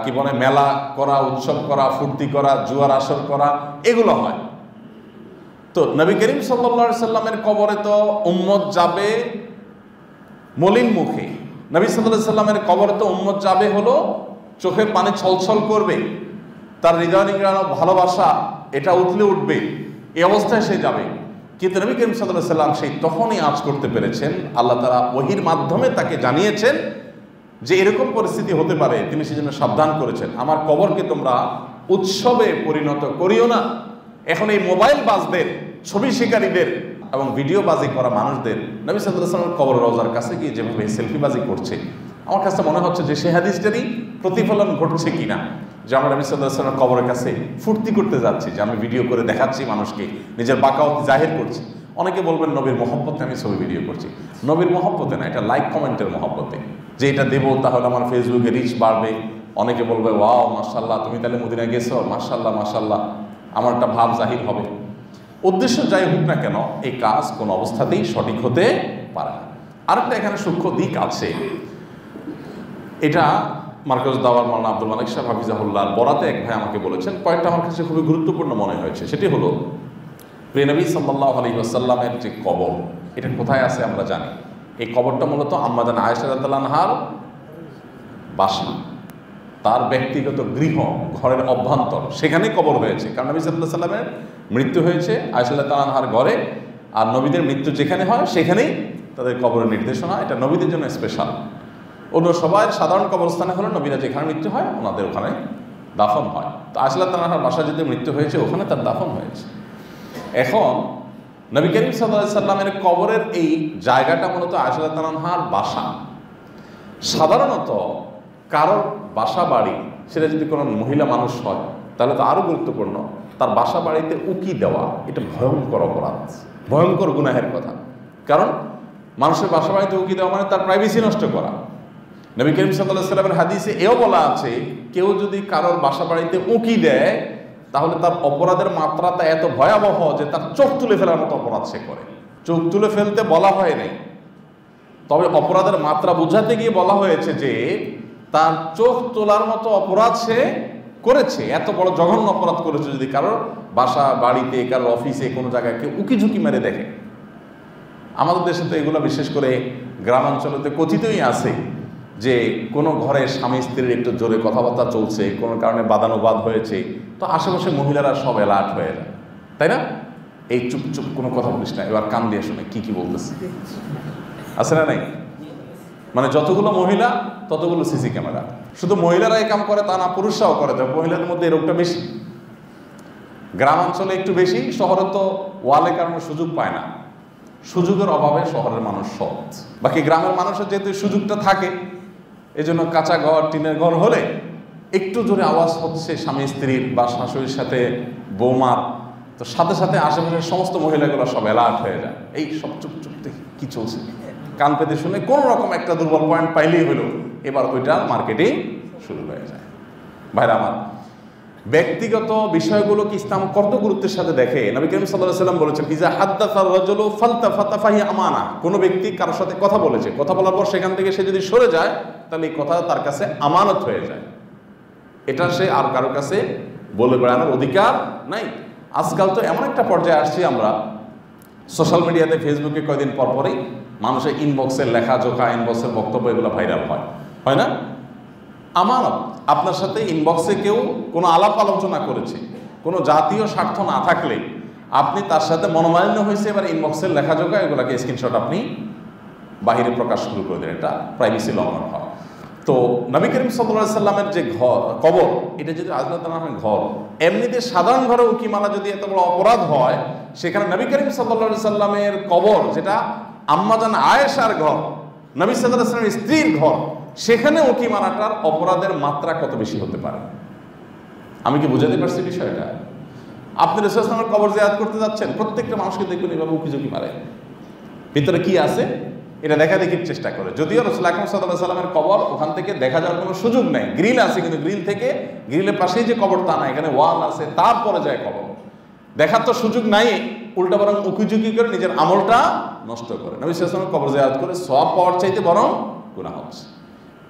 কি বলে মেলা করা, উৎসব করা, ফুর্তি করা, জুয়ার আসর করা, এগুলো হয়। তো নবী করিম সাল্লাল্লাহু আলাইহি সাল্লামের কবরে তো উম্মত যাবে মলিন মুখে, নবী সাল্লাল্লাহু আলাইহি সাল্লামের কবরে তো উম্মত যাবে হলো চোখের পানি ছলছল করবে, তার হৃদয় নিংড়ানো ভালোবাসা এটা উঠলে উঠবে, এই অবস্থায় সে যাবে। কিন্তু নবী করিম সাল্লাল্লাহু আলাইহি সাল্লাম সেই তখনই আঁচ করতে পেরেছেন, আল্লাহ তাআলা ওহীর মাধ্যমে তাকে জানিয়েছেন যে এরকম পরিস্থিতি হতে পারে, তিনি সেজন্য সাবধান করেছেন, আমার কবরকে তোমরা উৎসবে পরিণত করিও না। এখন এই মোবাইল বাজদের, ছবি শিকারীদের এবং ভিডিও বাজি করা মানুষদের নবী সাল্লাল্লাহু আলাইহি ওয়াসাল্লামের কবর রওজার কাছে গিয়ে যেভাবে সেলফি বাজি করছে, আমার কাছে মনে হচ্ছে যে সেই হাদিসটারই প্রতিফলন ঘটছে কিনা, যে আমরা নবী সাল্লাল্লাহু আলাইহি ওয়াসাল্লামের কবরের কাছে ফুর্তি করতে যাচ্ছি, যে আমি ভিডিও করে দেখাচ্ছি মানুষকে, নিজের বাকাওয়াত জাহির করছি। অনেকে বলবেন নবীর মহব্বতে আমি ছবি ভিডিও করছি। নবীর মহব্বতে না, এটা লাইক কমেন্টের মহব্বতে, যে এটা দেবো তাহলে আমার ফেসবুকে রিচ বাড়বে, অনেকে বলবে ওয়াও মাশাআল্লাহ তুমি তাহলে মদিনা গেছো, মাশাআল্লাহ মাশাআল্লাহ, আমার একটা ভাব জাহির হবে। উদ্দেশ্য যাই হোক না কেন, এই কাজ কোনো অবস্থাতেই সঠিক হতে পারে না। আরেকটা এখানে সূক্ষ্ম দিক আছে, এটা মার্কাজ দাওয়ার মাওলানা আব্দুল মালিক সাহেব হাফিজাহুল্লাহর বরাতে এক ভাই আমাকে বলেছেন, পয়েন্টটা আমার কাছে খুবই গুরুত্বপূর্ণ মনে হয়েছে। সেটি হলো প্রিয় নবী সাল্লাল্লাহু আলাইহি ওয়াসাল্লামের যে কবর, এটা কোথায় আছে আমরা জানি। এই কবরটা মূলত আম্মা জান আয়েশা রাদিয়াল্লাহু আনহার বাসা, তার ব্যক্তিগত গৃহ, ঘরের অভ্যন্তর, সেখানেই কবর হয়েছে। কারণ নবী সাল্লাল্লাহু আলাইহি ওয়াসাল্লামের মৃত্যু হয়েছে আয়েশা রাদিয়াল্লাহু আনহার ঘরে, আর নবীদের মৃত্যু যেখানে হয় সেখানেই তাদের কবরের নির্দেশনা। এটা নবীদের জন্য স্পেশাল। অন্য সবাই সাধারণ কবরস্থানে হলো নবীরা যেখানে মৃত্যু হয় ওনাদের ওখানে দাফন হয়। তো আয়েশা রাদিয়াল্লাহু আনহার বাসা যদি মৃত্যু হয়েছে ওখানে তার দাফন হয়েছে। এখন নবী করিম সাল্লাল্লাহু আলাইহি সাল্লামের কবরের এই জায়গাটা মূলত আয়েশা রাদিয়াল্লাহু আনহার বাসা। সাধারণত কারোর বাসা বাড়ি, সেটা যদি কোনো মহিলা মানুষ হয় তাহলে তো আরও গুরুত্বপূর্ণ, তার বাসা বাড়িতে উকি দেওয়া এটা ভয়ঙ্কর অপরাধ, ভয়ঙ্কর গুনাহের কথা। কারণ মানুষের বাসা বাড়িতে উকি দেওয়া মানে তার প্রাইভেসি নষ্ট করা। নবী করিম সাল্লাল্লাহু আলাইহি সাল্লামের হাদিসে এও বলা আছে, কেউ যদি কারোর বাসা বাড়িতে উকি দেয় তাহলে তার অপরাধের মাত্রাটা এত ভয়াবহ যে তার চোখ তুলে ফেলার মতো অপরাধ সে করে। চোখ তুলে ফেলতে বলা হয় নাই, তবে অপরাধের মাত্রা বোঝাতে গিয়ে বলা হয়েছে যে তার চোখ তোলার মতো অপরাধ সে করেছে। এত বড় জঘন্য অপরাধ করেছে যদি কারোর বাসা বাড়িতে, কারোর অফিসে, কোনো জায়গায় কেউ উকি ঝুঁকি মেরে দেখে। আমাদের দেশে তো এগুলো বিশেষ করে গ্রামাঞ্চলেতে কথিতই আছে যে কোনো ঘরে স্বামী স্ত্রীর একটু জোরে কথাবার্তা চলছে, কোনো কারণে বাদানুবাদ হয়েছে, তো আশেপাশে মহিলারা সব অ্যালার্ট হয়ে যায়, তাই না? এই চুপ চুপ কোনো কথা বলিস না, এবার কান দিয়ে শুনে কি বলতেছে, আছে না নাই? মানে যতগুলো মহিলা ততগুলো সিসি ক্যামেরা। শুধু মহিলারা এই কাম করে তা না, পুরুষরাও করে। তবে মহিলাদের মধ্যে এই রোগটা বেশি, গ্রামাঞ্চলে একটু বেশি। শহরে তো ওয়ালে কারণে সুযোগ পায় না, সুযোগের অভাবে শহরের মানুষ সৎ। বাকি গ্রামের মানুষের যেহেতু সুযোগটা থাকে, এই জন্য কাঁচা ঘর, টিনের ঘর হলে একটু জোরে আওয়াজ হচ্ছে স্বামী স্ত্রীর বা শাশুড়ির সাথে বৌমার, তো সাথে সাথে আশেপাশের সমস্ত মহিলাগুলো সব অ্যালার্ট হয়ে যায়। এই সব চুপ চুপ দেখি কি চলছে, কান পেতে শুনে কোনো রকম একটা দুর্বল পয়েন্ট পাইলেই হলো, এবার ওইটা মার্কেটিং শুরু হয়ে যায়। ভাইরা আমার, ব্যক্তিগত বিষয়গুলোকে ইসলাম কত গুরুত্বের সাথে দেখে। নবী করিম সাল্লাল্লাহু আলাইহি ওয়াসাল্লাম বলেছেন, ইজা হাদ্দাসার রাজুলু ফালতাফাতা ফাহি আমানা। কোনো ব্যক্তি কারোর সাথে কথা বলেছে, কথা বলার পর সেখান থেকে সে যদি সরে যায় তাহলে এই কথা তার কাছে আমানত হয়ে যায়, এটা সে আর কারোর কাছে বলে বেড়ানোর অধিকার নাই। আজকাল তো এমন একটা পর্যায়ে আসছি আমরা, সোশ্যাল মিডিয়াতে, ফেসবুকে কয়েকদিন পর পরই মানুষের ইনবক্সের লেখাজোখা, ইনবক্সের বক্তব্য এগুলো ভাইরাল হয় না? আমানত। আপনার সাথে ইনবক্সে কেউ কোনো আলাপ আলোচনা করেছে, কোনো জাতীয় স্বার্থ না থাকলে আপনি তার সাথে মনোমালিন্য হয়েছে, এবার ইনবক্সের লেখাজোখা এগুলোকে স্ক্রিনশট আপনি বাহিরে প্রকাশ শুরু করে দেন, এটা প্রাইভেসি লঙ্ঘন হয়। তো নবী করিম সাল্লাল্লাহু আলাইহি সাল্লামের যে কবর, এটা যদি আজলাতার ঘর, এমনিতে সাধারণ ঘরে উকি মারা যদি এত বড় অপরাধ হয়, সেখানে নবী করিম সাল্লাল্লাহু আলাইহি সাল্লামের কবর, যেটা আম্মা জান আয়েশার ঘর, নবী সাল্লাল্লাহু আলাইহি সাল্লামের স্ত্রীর ঘর, সেখানে উকি মারাটার অপরাধের মাত্রা কত বেশি হতে পারে? আমি কি বুঝাতে পারছি বিষয়টা? আপনি রাসূল সাল্লাল্লাহু আলাইহি ওয়াসাল্লামের কবর জিয়ারত করতে যাচ্ছেন, প্রত্যেকটা মানুষকে দেখবেন এভাবে উকি ঝুঁকি মারে, ভিতরে কি আছে এটা দেখা দেখির চেষ্টা করে। যদিও রাসূল আকরাম সাল্লাল্লাহু আলাইহি ওয়াসাল্লামের কবর, ওখান থেকে দেখা যাওয়ার কোনো সুযোগ নেই, গ্রিল আছে, কিন্তু গ্রিলের পাশেই যে কবর তা না, এখানে ওয়াল আছে, তারপরে যায় কবর, দেখার তো সুযোগ নাই, উল্টা বরং উকি ঝুঁকি করে নিজের আমলটা নষ্ট করে। নবী সাল্লাল্লাহু আলাইহি ওয়াসাল্লামের কবর জিয়ারত করে সওয়াব পাওয়ার চাইতে বরং গুনাহ হচ্ছে।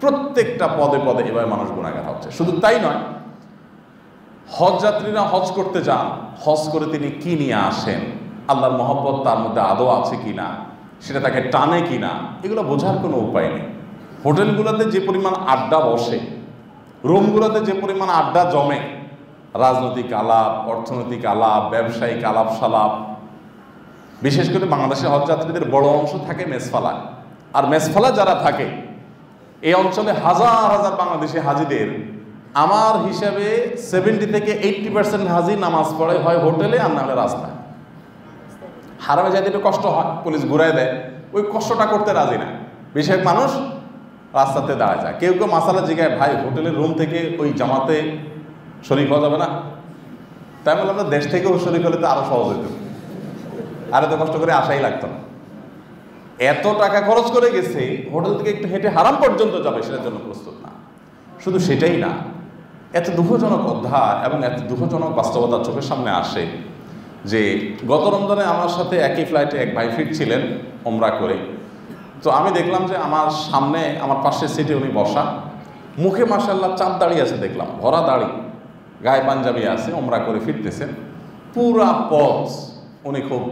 প্রত্যেকটা পদে পদে এভাবে মানুষ গুনাহগার হচ্ছে। শুধু তাই নয়, হজ যাত্রীরা হজ করতে যান, হজ করে তিনি কি নিয়ে আসেন, আল্লাহর মহব্বত তার মধ্যে আদৌ আছে কিনা, সেটা তাকে টানে কিনা, এগুলো বোঝার কোনো উপায় নেই। হোটেলগুলোতে যে পরিমাণ আড্ডা বসে, রুমগুলোতে যে পরিমাণ আড্ডা জমে, রাজনৈতিক আলাপ, অর্থনৈতিক আলাপ, ব্যবসায়িক আলাপ সালাপ, বিশেষ করে বাংলাদেশের হজযাত্রীদের বড় অংশ থাকে মেসফালায়। আর মেসফালা যারা থাকে এই অঞ্চলে হাজার হাজার বাংলাদেশি হাজিদের, আমার হিসাবে 70 থেকে 80% হাজি নামাজ পড়ে হয় হোটেলে আর নাহলে রাস্তায়। হারামে যাইতে একটু কষ্ট হয়, পুলিশ ঘুরাই দেয়, ওই কষ্টটা করতে রাজি না, বেশিরভাগ মানুষ রাস্তাতে দাঁড়ায় যায়। কেউ কেউ মাসালা জিগায়, ভাই হোটেলের রুম থেকে ওই জামাতে শরীক হওয়া যাবে না? তাই বলে আমরা দেশ থেকেও শরীক হলে তো আরো সহজ হইত, আর এত কষ্ট করে আসাই লাগতো না। এত টাকা খরচ করে গেছে, হোটেল থেকে একটু হেঁটে হারাম পর্যন্ত যাবে সেটার জন্য প্রস্তুত না। শুধু সেটাই না, এত দুঃখজনক অধ্যায় এবং এত দুঃখজনক বাস্তবতা চোখের সামনে আসে যে গত রমজানে আমার সাথে একই ফ্লাইটে এক ভাই ফিরছিলেন ওমরা করে। তো আমি দেখলাম যে আমার সামনে, আমার পাশের সিটে উনি বসা, মুখে মাশাআল্লাহ চাপ দাঁড়িয়ে আছে, দেখলাম ভরা দাড়ি, গায়ে পাঞ্জাবি আছে, ওমরা করে ফিরতেছেন। পুরা পথ উনি খুব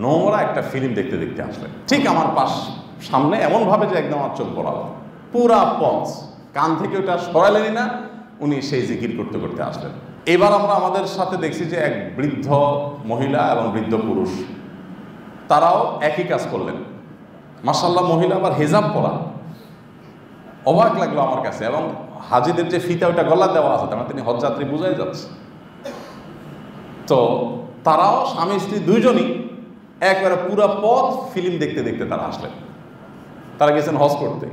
নোংরা একটা ফিল্ম দেখতে দেখতে আসলেন, ঠিক আমার সামনে এমনভাবে যে একদম আমার চোখ বরাবর, পুরা পথ কান থেকে ওটা সরালেনই না, উনি সেই জিকির করতে করতে আসলেন। এবার আমরা আমাদের সাথে দেখছি যে এক বৃদ্ধ মহিলা এবং বৃদ্ধ পুরুষ, তারাও একই কাজ করলেন। মাশাআল্লাহ, মহিলা আবার হেজাব পরা, অবাক লাগলো আমার কাছে। এবং হাজিদের যে ফিতা ওটা গলা দেওয়া আছে, তার তিনি হজযাত্রী বোঝাই যাচ্ছে। তো তারাও স্বামী স্ত্রী দুইজনই একবারে পুরো পথ ফিল্ম দেখতে দেখতে তারা আসলেন। তারা গেছেন হজ করতে,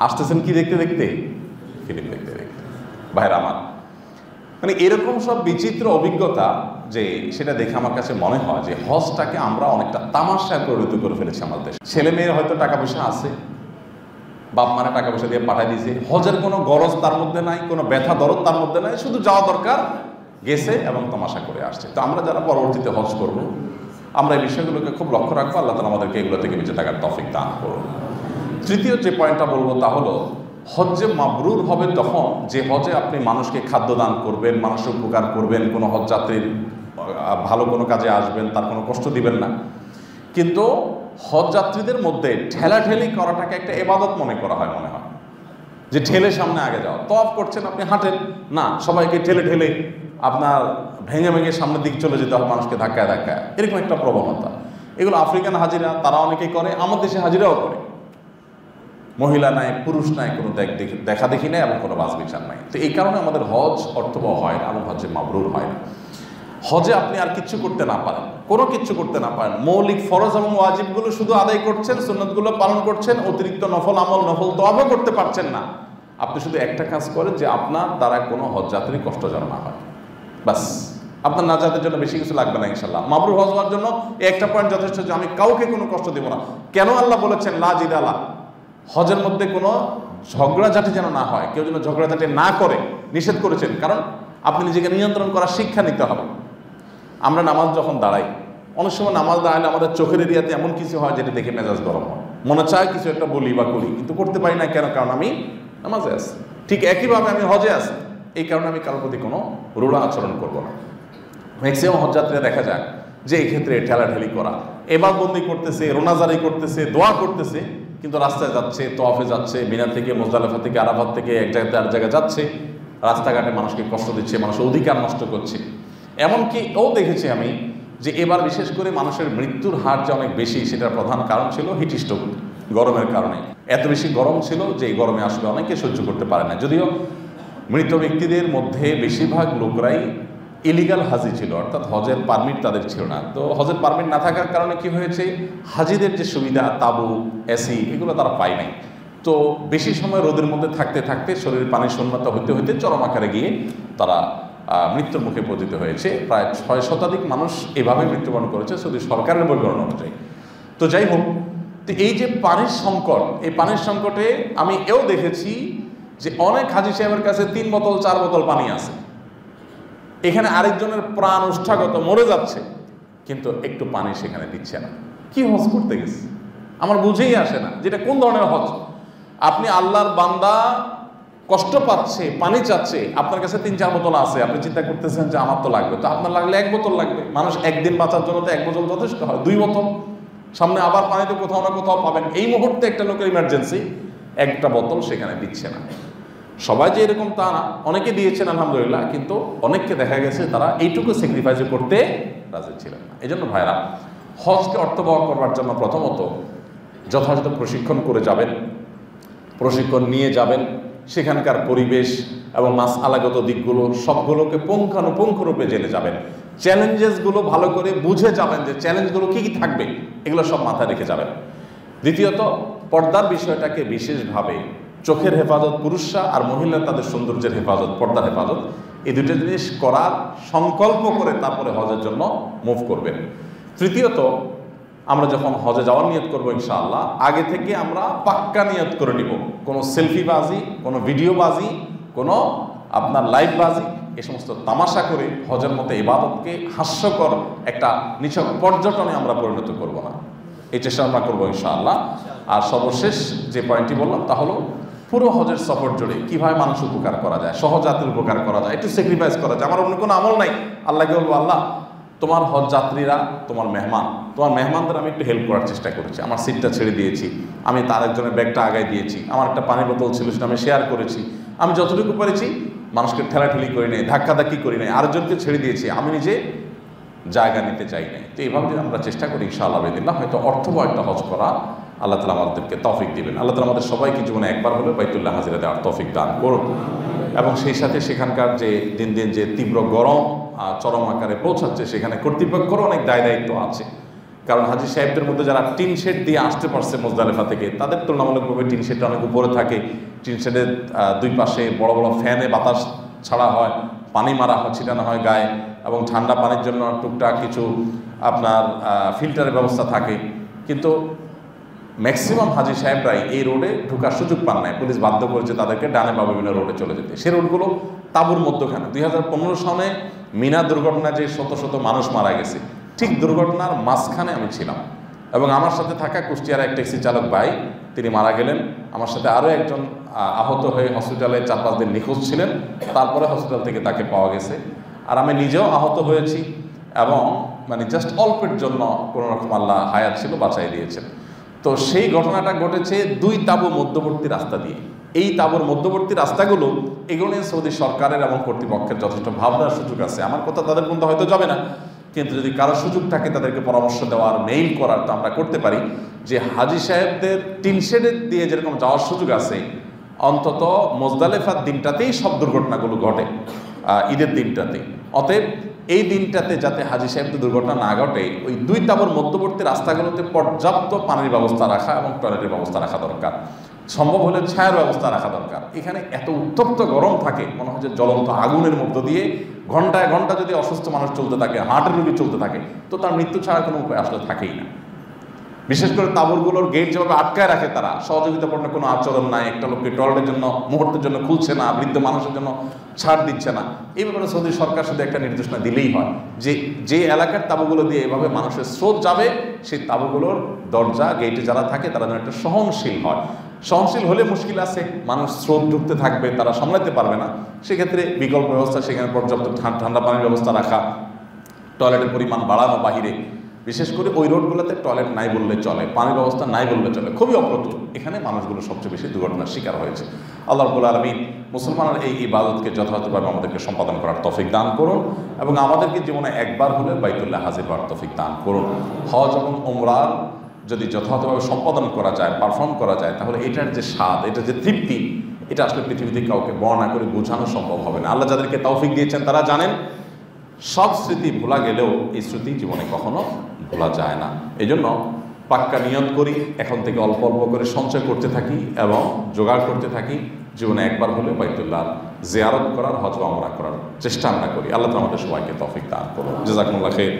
আসতেছেন কি দেখতে দেখতে? ফিল্ম দেখতে দেখতে। ভাইরা আমার, মানে এরকম সব বিচিত্র অভিজ্ঞতা, যে সেটা দেখে আমার কাছে মনে হয় যে হজটাকে আমরা অনেকটা তামাশায় পরিণত করে ফেলেছি আমাদের দেশে। ছেলে মেয়ের হয়তো টাকা পয়সা আছে, বাপ মারা টাকা পয়সা দিয়ে পাঠাই দিয়েছে, হজের কোনো গরজ তার মধ্যে নাই, কোনো ব্যথা দরদ তার মধ্যে নাই, শুধু যাওয়া দরকার, গেছে এবং তামাশা করে আসছে। তো আমরা যারা পরবর্তীতে হজ করব, আমরা এই বিষয়গুলোকে খুব লক্ষ্য রাখবো। আল্লাহ তাআলা আমাদেরকে এগুলো থেকে বেঁচে থাকার তৌফিক দান করুন। তৃতীয় যে পয়েন্টটা বলবো তা হলো, হজ্জে মাবরুর হবে তখন যে হজে আপনি মানুষকে খাদ্য দান করবেন, মানুষের উপকার করবেন, কোনো হজযাত্রীর ভালো কোনো কাজে আসবেন, তার কোনো কষ্ট দিবেন না। কিন্তু হজযাত্রীদের মধ্যে ঠেলাঠেলি করাটাকে একটা ইবাদত মনে করা হয়, মনে হয় যে ঠেলে সামনে আগে যাওয়া। তওয়াফ করছেন আপনি, হাঁটেন না, সবাইকে ঠেলে ঠেলে আপনার ভেঙে ভেঙে সামনের দিকে চলে যেতে হবে, মানুষকে ধাক্কায় ধাক্কায়, এরকম একটা প্রবণতা। এগুলো আফ্রিকান হাজিরা তারা অনেকেই করে, আমার দেশে হাজিরাও করে। মহিলা নাই, পুরুষ নাই, কোনো দেখা দেখি নাই এবং কোনো বাছ বিচার নাই। তো এই কারণে আমাদের হজ অর্থবহ হয় না এবং হজে মাবরুর হয় না। হজে আপনি আর কিচ্ছু করতে না পারেন, কোনো কিচ্ছু করতে না পারেন, মৌলিক ফরজ এবং ওয়াজিবগুলো শুধু আদায় করছেন, সুন্নতগুলো পালন করছেন, অতিরিক্ত নফল আমল, নফল তওয়াবও করতে পারছেন না। আপনি শুধু একটা কাজ করেন যে আপনার দ্বারা কোনো হজযাত্রী কষ্ট যেন না হয়, বাস। আপনার নাজাতের জন্য বেশি কিছু লাগবে না ইনশাল্লাহ। মাবরুর হজ হওয়ার জন্য একটা পয়েন্ট যথেষ্ট, যে আমি কাউকে কোনো কষ্ট দেব না। কেন আল্লাহ বলেছেন লা জিদালা? হজের মধ্যে কোনো ঝগড়াঝাটি যেন না হয়, কেউ যেন ঝগড়াঝাটি না করে নিষেধ করেছেন। কারণ আপনি নিজেকে নিয়ন্ত্রণ করার শিক্ষা নিতে হবে। আমরা নামাজ যখন দাঁড়াই, অনেক সময় নামাজ দাঁড়ালে আমাদের চোখের এরিয়াতে এমন কিছু হয় যেটা দেখে মেজাজ গরম হয়, মনে চায় কিছু একটা বলি বা করি, কিন্তু করতে পারি না। কেন? কারণ আমি নামাজে আছি। ঠিক একইভাবে আমি হজে আছি, এই কারণে আমি কারোর প্রতি কোনো রূঢ় আচরণ করব না। ম্যাক্সিমাম হজযাত্রীরা দেখা যায় যে এই ক্ষেত্রে ঠেলাঠেলি করা, এবাদবন্দি করতেছে, রোনাজারি করতেছে, দোয়া করতেছে, কিন্তু রাস্তায় যাচ্ছে, তওয়াফে যাচ্ছে, মিনা থেকে, মুজদালিফা থেকে, আরাফাত থেকে এক জায়গাতে আর জায়গায় যাচ্ছে, রাস্তাঘাটে মানুষকে কষ্ট দিচ্ছে, মানুষের অধিকার নষ্ট করছে। এমনকি দেখেছি আমি যে এবার বিশেষ করে মানুষের মৃত্যুর হার যে অনেক বেশি, সেটার প্রধান কারণ ছিল হিট স্ট্রোক, গরমের কারণে। এত বেশি গরম ছিল যে এই গরমে আসলে অনেকে সহ্য করতে পারে না। যদিও মৃত ব্যক্তিদের মধ্যে বেশিরভাগ লোকরাই ইলিগাল হাজি ছিল, অর্থাৎ হজের পারমিট তাদের ছিল না। তো হজের পারমিট না থাকার কারণে কি হয়েছে, হাজিদের যে সুবিধা, তাবু, এসি, এগুলো তারা পায় নাই। তো বেশি সময় রোদের মধ্যে থাকতে থাকতে শরীরের পানির শূন্যতা হইতে হইতে চরম আকারে গিয়ে তারা মৃত্যুর মুখে পতিত হয়েছে। প্রায় 6 শতাধিক মানুষ এভাবে মৃত্যুবরণ করেছে সৌদি সরকারের বিবরণ অনুযায়ী। তো যাই হোক, তো এই যে পানির সংকট, এই পানির সংকটে আমি দেখেছি যে অনেক হাজি সাহেবের কাছে 3 বোতল 4 বোতল পানি আছে, এখানে আরেকজনের প্রাণ উষ্ঠাগত মরে যাচ্ছে, কিন্তু একটু পানি সেখানে দিচ্ছে না। কি হজ করতে গেছে আমার বুঝেই আসে না, যেটা কোন ধরনের হজ। আপনি আল্লাহর বান্দা কষ্ট পাচ্ছে, পানি চাচ্ছে, আপনার কাছে 3-4 বোতল আছে, আপনি চিন্তা করতেছেন যে আমার তো লাগবে, তো আপনার লাগলে 1 বোতল লাগবে। মানুষ একদিন বাঁচার জন্য তো 1 বোতল যথেষ্ট হয়, 2 বোতল, সামনে আবার পানি তো কোথাও না কোথাও পাবেন। এই মুহূর্তে একটা লোকের ইমার্জেন্সি, 1টা বোতল সেখানে দিচ্ছে না। সবাই যে এরকম তা না, অনেকে দিয়েছেন আলহামদুলিল্লাহ, কিন্তু অনেককে দেখা গেছে তারা এইটুকু স্যাক্রিফাইস করতে রাজি ছিলেন না। এই জন্য ভাইরা, হজকে অর্থবহ করবার জন্য প্রথমত যথাযথ প্রশিক্ষণ করে যাবেন, প্রশিক্ষণ নিয়ে যাবেন, সেখানকার পরিবেশ এবং মাসআলাগত দিকগুলো সবগুলোকে পুঙ্খানুপুঙ্খরূপে জেনে যাবেন, চ্যালেঞ্জেসগুলো ভালো করে বুঝে যাবেন যে চ্যালেঞ্জগুলো কী কী থাকবে, এগুলো সব মাথায় রেখে যাবেন। দ্বিতীয়ত, পর্দার বিষয়টাকে বিশেষভাবে, চোখের হেফাজত পুরুষরা, আর মহিলা তাদের সৌন্দর্যের হেফাজত, পর্দার হেফাজত, এই দুটো জিনিস করার সংকল্প করে তারপরে হজের জন্য মুভ করবেন। তৃতীয়ত, আমরা যখন হজে যাওয়ার নিয়ত করবো ইনশাআল্লাহ, আগে থেকে আমরা পাক্কা নিয়ত করে নিব, কোনো সেলফিবাজি, কোনো ভিডিওবাজি, কোনো আপনার লাইভবাজি, এই সমস্ত তামাশা করে হজের মতো ইবাদতকে হাস্যকর একটা নিছক পর্যটনে আমরা পরিণত করব না। এই চেষ্টা আমরা করবো ইনশাআল্লাহ। আর সর্বশেষ যে পয়েন্টটি বললাম তা হলো, পুরো হজের সফর জুড়ে কীভাবে মানুষ উপকার করা যায়, সহজাতির উপকার করা যায়, একটু স্যাক্রিফাইস করা যায়। আমার অন্য কোনো আমল নাই, আল্লাহকে বলবো আল্লাহ তোমার হজ যাত্রীরা তোমার মেহমান, তোমার মেহমানদের আমি একটু হেল্প করার চেষ্টা করেছি, আমার সিটটা ছেড়ে দিয়েছি, আমি তার একজনের ব্যাগটা আগায় দিয়েছি, আমার একটা পানির বোতল ছিল সেটা আমি শেয়ার করেছি, আমি যতটুকু পেরেছি মানুষকে ঠেলাঠেলি করি নাই, ধাক্কাধাক্কি করি নাই, আরেকজনকে ছেড়ে দিয়েছি, আমি নিজে জায়গা নিতে চাই নাই। তো এইভাবে যদি আমরা চেষ্টা করি ইনশাআল্লাহ বেদিল্লাহ হয়তো অর্থবহ একটা হজ করা আল্লাহ তালা আমাদেরকে তৌফিক দিবেন। আল্লাহ তালা আমাদের সবাইকে জীবনে একবার হলেও বাইতুল্লাহ হাজিরা দেওয়ার তৌফিক দান করুন, এবং সেই সাথে সেখানকার যে দিন দিন যে তীব্র গরম চরম আকারে পৌঁছাচ্ছে সেখানে কর্তৃপক্ষেরও অনেক দায় দায়িত্ব আছে। কারণ হাজী সাহেবদের মধ্যে যারা টিন শেড দিয়ে আসতে পারছে মুজদালিফা থেকে, তাদের তুলনামূলকভাবে টিন শেডটা অনেক উপরে থাকে। টিন শেডের দুই পাশে বড় বড় ফ্যানে বাতাস ছাড়া হয়, পানি মারা হয়, ছিটানো হয় গায়ে, এবং ঠান্ডা পানির জন্য টুকটাক কিছু আপনার ফিল্টারের ব্যবস্থা থাকে। কিন্তু ম্যাক্সিমাম হাজী সাহেবরাই এই রোডে ঢোকার সুযোগ পান নাই, পুলিশ বাধ্য করেছে তাদেরকে ডানে বা বিভিন্ন রোডে চলে যেতে। সে রোডগুলো তাঁবুর মধ্যখানে। 2015 সালে মিনা দুর্ঘটনায় যে শত শত মানুষ মারা গেছে, ঠিক দুর্ঘটনার মাঝখানে আমি ছিলাম, এবং আমার সাথে থাকা কুষ্টিয়ার এক ট্যাক্সি চালক ভাই তিনি মারা গেলেন। আমার সাথে আরও একজন আহত হয়ে হসপিটালে 4-5 দিন নিখোঁজ ছিলেন, তারপরে হসপিটাল থেকে তাকে পাওয়া গেছে। আর আমি নিজেও আহত হয়েছি, এবং মানে জাস্ট অল্পের জন্য কোনো রকম আল্লাহ হায়াত ছিল, বাঁচাই দিয়েছেন। তো সেই ঘটনাটা ঘটেছে 2 তাঁবু মধ্যবর্তী রাস্তা দিয়ে। এই তাঁবুর মধ্যবর্তী রাস্তাগুলো এগুলো নিয়ে সৌদি সরকারের এবং কর্তৃপক্ষের যথেষ্ট ভাবনার সুযোগ আছে। আমার কথা তাদের বলতে হয়তো যাবে না, কিন্তু যদি কারো সুযোগ থাকে তাদেরকে পরামর্শ দেওয়ার, মেইল করার, তো আমরা করতে পারি যে হাজী সাহেবদের টিন শেডের দিয়ে যেরকম যাওয়ার সুযোগ আছে, অন্তত মুজদালিফার দিনটাতেই সব দুর্ঘটনাগুলো ঘটে, ঈদের দিনটাতে। অতএব এই দিনটাতে যাতে হাজী সাহেবদের দুর্ঘটনা না ঘটে, ওই 2 তাঁবুর মধ্যবর্তী রাস্তাগুলোতে পর্যাপ্ত পানির ব্যবস্থা রাখা এবং টয়লেটের ব্যবস্থা রাখা দরকার। সম্ভব হলে ছায়ার ব্যবস্থা রাখা দরকার। এখানে এত উত্তপ্ত গরম থাকে, মনে হয় যে জ্বলন্ত আগুনের মধ্য দিয়ে ঘন্টায় ঘন্টা যদি অসুস্থ মানুষ চলতে থাকে, হার্টের রোগী চলতে থাকে, তো তার মৃত্যু ছাড়া কোনো উপায় আসলে থাকেই না। বিশেষ করে তাঁবুরগুলোর গেট যেভাবে আটকায় রাখে তারা, সহযোগিতাপূর্ণ কোনো আচরণ নাই, একটা লোককে টয়লেটের জন্য মুহূর্তের জন্য খুলছে না, বৃদ্ধ মানুষের জন্য ছাড় দিচ্ছে না। এই ব্যাপারে সৌদি সরকার শুধু একটা নির্দেশনা দিলেই হয় যে যে এলাকার তাঁবুগুলো দিয়ে এভাবে মানুষের স্রোত যাবে, সেই তাঁবুগুলোর দরজা গেটে যারা থাকে তারা যেন একটা সহনশীল হয়। সহনশীল হলে মুশকিল আছে, মানুষ স্রোত ঢুকতে থাকবে, তারা সামলাতে পারবে না। সেক্ষেত্রে বিকল্প ব্যবস্থা, সেখানে পর্যাপ্ত ঠান্ডা পানির ব্যবস্থা রাখা, টয়লেটের পরিমাণ বাড়ানো বাহিরে, বিশেষ করে ওই রোডগুলোতে টয়লেট নাই বললে চলে, পানির ব্যবস্থা নাই বললে চলে, খুবই অপ্রতুল। এখানে মানুষগুলো সবচেয়ে বেশি দুর্ঘটনার শিকার হয়েছে। আল্লাহ রাব্বুল আলামিন মুসলমানের এই ইবাদতকে যথাযথভাবে আমাদেরকে সম্পাদন করার তৌফিক দান করুন, এবং আমাদেরকে জীবনে একবার হলে বাইতুল্লাহ হাজির হওয়ার তৌফিক দান করুন। হজ এবং উমরার যদি যথাযথভাবে সম্পাদন করা যায়, পারফর্ম করা যায়, তাহলে এটার যে স্বাদ, এটার যে তৃপ্তি, এটা আসলে পৃথিবীতে কাউকে বর্ণনা করে বোঝানো সম্ভব হবে না। আল্লাহ যাদেরকে তৌফিক দিয়েছেন তারা জানেন, সব স্মৃতি ভোলা গেলেও এই স্মৃতি জীবনে কখনো ভোলা যায় না। এই জন্য পাক্কা নিয়ত করি, এখন থেকে অল্প অল্প করে সঞ্চয় করতে থাকি এবং জোগাড় করতে থাকি, জীবনে একবার হলে বাইতুল্লাহ জিয়ারত করার, হজ বা উমরা করার চেষ্টা আমরা করি। আল্লাহ তাআলা আমাদের সবাইকে তৌফিক দান করুন। জাযাকুমুল্লাহ খাইর।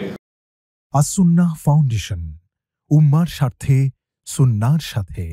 আস-সুন্নাহ ফাউন্ডেশন, উম্মার স্বার্থে সুন্নাহর সাথে।